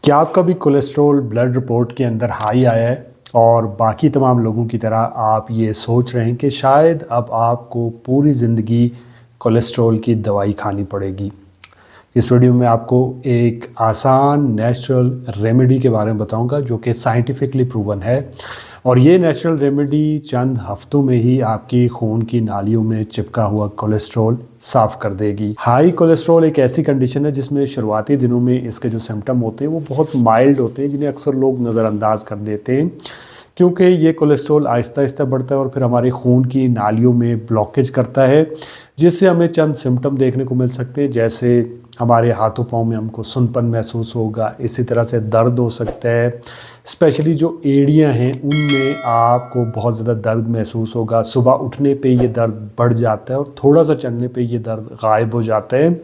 क्या आपका भी कोलेस्ट्रॉल ब्लड रिपोर्ट के अंदर हाई आया है और बाकी तमाम लोगों की तरह आप ये सोच रहे हैं कि शायद अब आपको पूरी ज़िंदगी कोलेस्ट्रॉल की दवाई खानी पड़ेगी। इस वीडियो में आपको एक आसान नेचुरल रेमेडी के बारे में बताऊंगा जो कि साइंटिफिकली प्रूवन है और ये नेचुरल रेमेडी चंद हफ्तों में ही आपकी खून की नालियों में चिपका हुआ कोलेस्ट्रॉल साफ़ कर देगी। हाई कोलेस्ट्रॉल एक ऐसी कंडीशन है जिसमें शुरुआती दिनों में इसके जो सिम्टम होते हैं वो बहुत माइल्ड होते हैं, जिन्हें अक्सर लोग नज़रअंदाज कर देते हैं क्योंकि ये कोलेस्ट्रॉल आहिस्ता आहिस्ता बढ़ता है और फिर हमारे खून की नालियों में ब्लॉकेज करता है, जिससे हमें चंद सिम्टम देखने को मिल सकते हैं, जैसे हमारे हाथों पाँव में हमको सुनपन महसूस होगा, इसी तरह से दर्द हो सकता है, स्पेशली जो एड़ियाँ हैं उनमें आपको बहुत ज़्यादा दर्द महसूस होगा। सुबह उठने पे ये दर्द बढ़ जाता है और थोड़ा सा चलने पे ये दर्द गायब हो जाता है।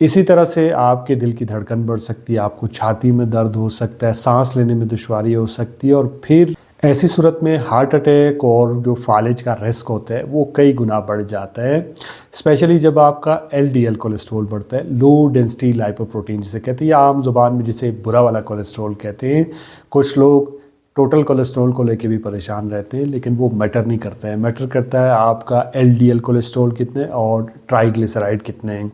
इसी तरह से आपके दिल की धड़कन बढ़ सकती है, आपको छाती में दर्द हो सकता है, सांस लेने में दुश्वारी हो सकती है और फिर ऐसी सूरत में हार्ट अटैक और जो फालिज का रिस्क होता है वो कई गुना बढ़ जाता है, स्पेशली जब आपका एलडीएल कोलेस्ट्रॉल बढ़ता है, लो डेंसिटी लाइपोप्रोटीन जिसे कहते हैं, या आम ज़ुबान में जिसे बुरा वाला कोलेस्ट्रॉल कहते हैं। कुछ लोग टोटल कोलेस्ट्रॉल को लेके भी परेशान रहते हैं, लेकिन वो मैटर नहीं करता है। मैटर करता है आपका एलडीएल कोलेस्ट्रॉल कितने और ट्राइग्लिसराइड कितने हैं।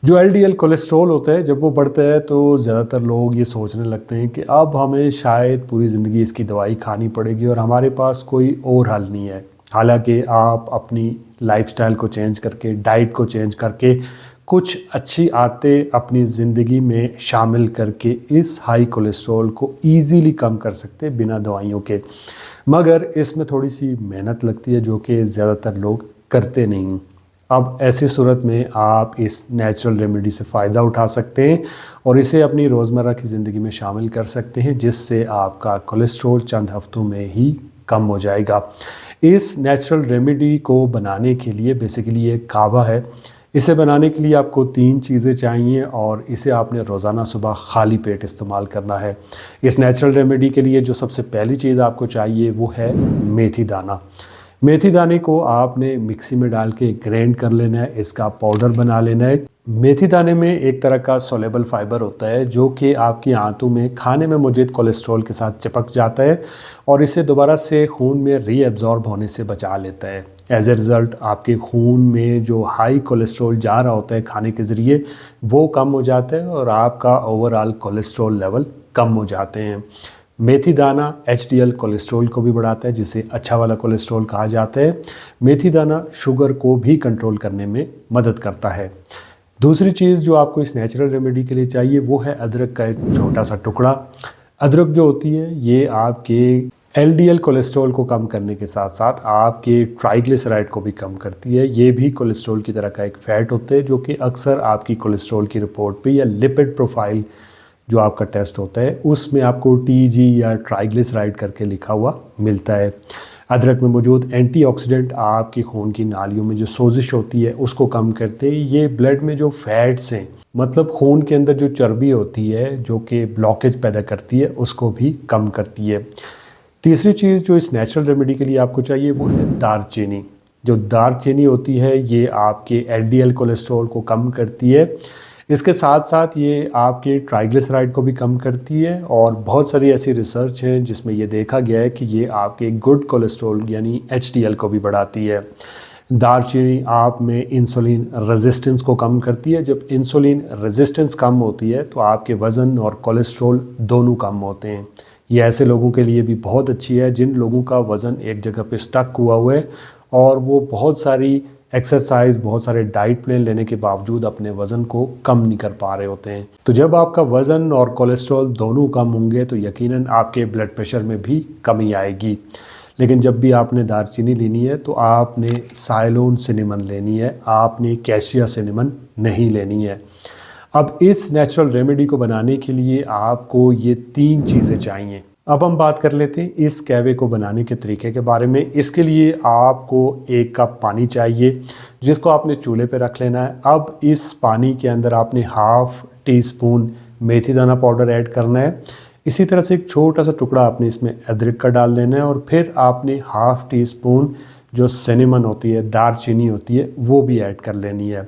जो एलडीएल कोलेस्ट्रॉल होता है जब वो बढ़ता है तो ज़्यादातर लोग ये सोचने लगते हैं कि अब हमें शायद पूरी ज़िंदगी इसकी दवाई खानी पड़ेगी और हमारे पास कोई और हल नहीं है। हालांकि आप अपनी लाइफस्टाइल को चेंज करके, डाइट को चेंज करके, कुछ अच्छी आदतें अपनी ज़िंदगी में शामिल करके इस हाई कोलेस्ट्रॉल को ईज़िली कम कर सकते हैं बिना दवाइयों के। मगर इसमें थोड़ी सी मेहनत लगती है जो कि ज़्यादातर लोग करते नहीं। अब ऐसी सूरत में आप इस नेचुरल रेमेडी से फ़ायदा उठा सकते हैं और इसे अपनी रोज़मर्रा की ज़िंदगी में शामिल कर सकते हैं, जिससे आपका कोलेस्ट्रॉल चंद हफ्तों में ही कम हो जाएगा। इस नेचुरल रेमेडी को बनाने के लिए बेसिकली ये कावा है। इसे बनाने के लिए आपको 3 चीज़ें चाहिए और इसे आपने रोज़ाना सुबह खाली पेट इस्तेमाल करना है। इस नेचुरल रेमेडी के लिए जो सबसे पहली चीज़ आपको चाहिए वो है मेथी दाना। मेथी दाने को आपने मिक्सी में डाल के ग्राइंड कर लेना है, इसका पाउडर बना लेना है। मेथी दाने में एक तरह का सोलेबल फाइबर होता है जो कि आपकी आंतों में खाने में मौजूद कोलेस्ट्रॉल के साथ चिपक जाता है और इसे दोबारा से खून में रीअब्जॉर्ब होने से बचा लेता है। एज ए रिज़ल्ट आपके खून में जो हाई कोलेस्ट्रॉल जा रहा होता है खाने के ज़रिए वो कम हो जाता है और आपका ओवरऑल कोलेस्ट्रॉल लेवल कम हो जाते हैं। मेथी दाना एचडीएल कोलेस्ट्रॉल को भी बढ़ाता है, जिसे अच्छा वाला कोलेस्ट्रॉल कहा जाता है। मेथी दाना शुगर को भी कंट्रोल करने में मदद करता है। दूसरी चीज़ जो आपको इस नेचुरल रेमेडी के लिए चाहिए वो है अदरक का एक छोटा सा टुकड़ा। अदरक जो होती है ये आपके एलडीएल कोलेस्ट्रॉल को कम करने के साथ साथ आपके ट्राइग्लिसराइड को भी कम करती है। ये भी कोलेस्ट्रॉल की तरह का एक फ़ैट होता है जो कि अक्सर आपकी कोलेस्ट्रॉल की रिपोर्ट पे या लिपिड प्रोफाइल जो आपका टेस्ट होता है उसमें आपको टीजी या ट्राइग्लिसराइड करके लिखा हुआ मिलता है। अदरक में मौजूद एंटीऑक्सीडेंट आपकी खून की नालियों में जो सोजिश होती है उसको कम करते हैं। ये ब्लड में जो फैट्स हैं, मतलब खून के अंदर जो चर्बी होती है जो कि ब्लॉकेज पैदा करती है, उसको भी कम करती है। तीसरी चीज़ जो इस नेचुरल रेमेडी के लिए आपको चाहिए वो है दालचीनी। जो दालचीनी होती है ये आपके एलडीएल कोलेस्ट्रॉल को कम करती है, इसके साथ साथ ये आपके ट्राइग्लिसराइड को भी कम करती है और बहुत सारी ऐसी रिसर्च हैं जिसमें ये देखा गया है कि ये आपके गुड कोलेस्ट्रॉल यानी एचडीएल को भी बढ़ाती है। दालचीनी आप में इंसुलिन रेजिस्टेंस को कम करती है। जब इंसुलिन रेजिस्टेंस कम होती है तो आपके वज़न और कोलेस्ट्रॉल दोनों कम होते हैं। ये ऐसे लोगों के लिए भी बहुत अच्छी है जिन लोगों का वज़न एक जगह पे स्टक हुआ हुआ है और वो बहुत सारी एक्सरसाइज, बहुत सारे डाइट प्लान लेने के बावजूद अपने वज़न को कम नहीं कर पा रहे होते हैं। तो जब आपका वज़न और कोलेस्ट्रॉल दोनों कम होंगे तो यकीनन आपके ब्लड प्रेशर में भी कमी आएगी। लेकिन जब भी आपने दालचीनी लेनी है तो आपने साइलोन सिनेमन लेनी है, आपने कैशिया सिनेमन नहीं लेनी है। अब इस नेचुरल रेमेडी को बनाने के लिए आपको ये 3 चीज़ें चाहिए। अब हम बात कर लेते हैं इस कैवे को बनाने के तरीके के बारे में। इसके लिए आपको 1 कप पानी चाहिए जिसको आपने चूल्हे पे रख लेना है। अब इस पानी के अंदर आपने हाफ़ टी स्पून मेथी दाना पाउडर ऐड करना है। इसी तरह से एक छोटा सा टुकड़ा आपने इसमें अदरक का डाल देना है और फिर आपने हाफ़ टी स्पून जो सिनेमन होती है, दालचीनी होती है, वो भी ऐड कर लेनी है।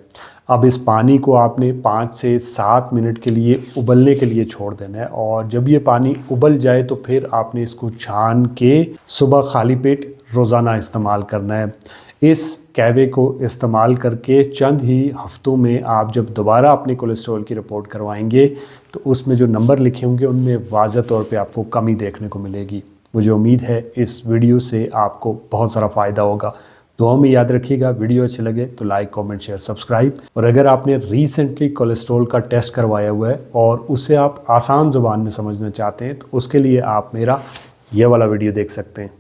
अब इस पानी को आपने 5 से 7 मिनट के लिए उबलने के लिए छोड़ देना है और जब ये पानी उबल जाए तो फिर आपने इसको छान के सुबह खाली पेट रोज़ाना इस्तेमाल करना है। इस कहवे को इस्तेमाल करके चंद ही हफ्तों में आप जब दोबारा अपने कोलेस्ट्रॉल की रिपोर्ट करवाएंगे तो उसमें जो नंबर लिखे होंगे उनमें वाज़ह तौर पे आपको कमी देखने को मिलेगी। मुझे उम्मीद है इस वीडियो से आपको बहुत सारा फ़ायदा होगा। दुआ में याद रखिएगा। वीडियो अच्छे लगे तो लाइक, कमेंट, शेयर, सब्सक्राइब। और अगर आपने रिसेंटली कोलेस्ट्रॉल का टेस्ट करवाया हुआ है और उसे आप आसान ज़ुबान में समझना चाहते हैं तो उसके लिए आप मेरा ये वाला वीडियो देख सकते हैं।